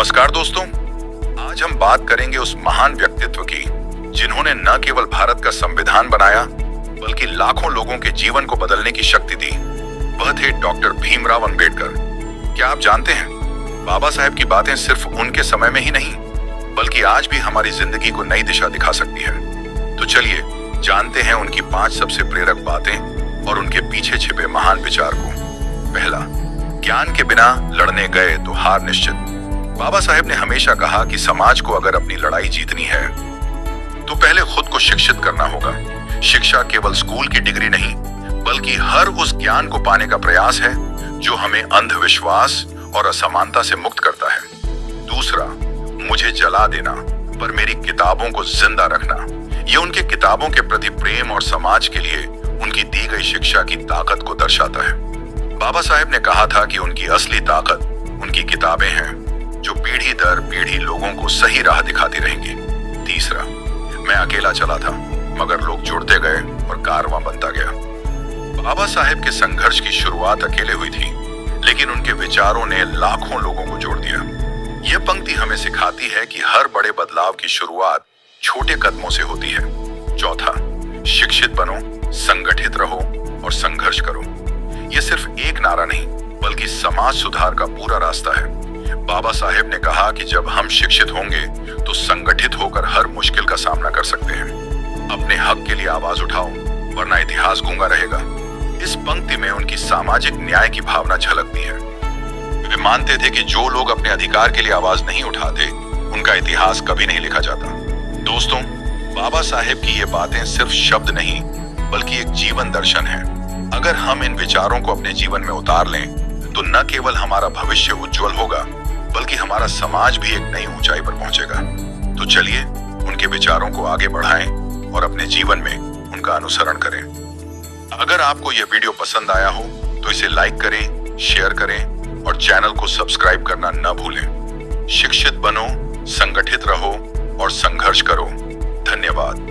नमस्कार दोस्तों, आज हम बात करेंगे उस महान व्यक्तित्व की जिन्होंने न केवल भारत का संविधान बनाया बल्कि लाखों लोगों के जीवन को बदलने की शक्ति दी। वह थे डॉक्टर भीमराव अंबेडकर। क्या आप जानते हैं, बाबा साहेब की बातें सिर्फ उनके समय में ही नहीं बल्कि आज भी हमारी जिंदगी को नई दिशा दिखा सकती है। तो चलिए जानते हैं उनकी 5 सबसे प्रेरक बातें और उनके पीछे छिपे महान विचार को। पहला, ज्ञान के बिना लड़ने गए तो हार निश्चित। बाबा साहेब ने हमेशा कहा कि समाज को अगर अपनी लड़ाई जीतनी है तो पहले खुद को शिक्षित करना होगा। शिक्षा केवल स्कूल की डिग्री नहीं बल्कि हर उस ज्ञान को पाने का प्रयास है जो हमें अंधविश्वास और असमानता से मुक्त करता है। दूसरा, मुझे जला देना पर मेरी किताबों को जिंदा रखना। ये उनके किताबों के प्रति प्रेम और समाज के लिए उनकी दी गई शिक्षा की ताकत को दर्शाता है। बाबा साहेब ने कहा था कि उनकी असली ताकत उनकी किताबें हैं जो पीढ़ी दर पीढ़ी लोगों को सही राह दिखाती रहेंगी। तीसरा, मैं अकेला चला था मगर लोग जुड़ते गए और कारवां बनता गया। बाबा साहेब के संघर्ष की शुरुआत अकेले हुई थी लेकिन उनके विचारों ने लाखों लोगों को जोड़ दिया। यह पंक्ति हमें सिखाती है कि हर बड़े बदलाव की शुरुआत छोटे कदमों से होती है। चौथा, शिक्षित बनो, संगठित रहो और संघर्ष करो। यह सिर्फ एक नारा नहीं बल्कि समाज सुधार का पूरा रास्ता है। बाबा साहेब ने कहा कि जब हम शिक्षित होंगे तो संगठित होकर हर मुश्किल का सामना कर सकते हैं। अपने हक के लिए आवाज उठाओ वरना इतिहास गूंगा रहेगा। इस पंक्ति में उनकी सामाजिक न्याय की भावना झलकती है। वे मानते थे कि जो लोग अपने अधिकार के लिए आवाज नहीं उठाते उनका इतिहास कभी नहीं लिखा जाता। दोस्तों, बाबा साहेब की ये बातें सिर्फ शब्द नहीं बल्कि एक जीवन दर्शन है। अगर हम इन विचारों को अपने जीवन में उतार लें तो न केवल हमारा भविष्य उज्जवल होगा बल्कि हमारा समाज भी एक नई ऊंचाई पर पहुंचेगा। तो चलिए उनके विचारों को आगे बढ़ाएं और अपने जीवन में उनका अनुसरण करें। अगर आपको यह वीडियो पसंद आया हो तो इसे लाइक करें, शेयर करें और चैनल को सब्सक्राइब करना न भूलें। शिक्षित बनो, संगठित रहो और संघर्ष करो। धन्यवाद।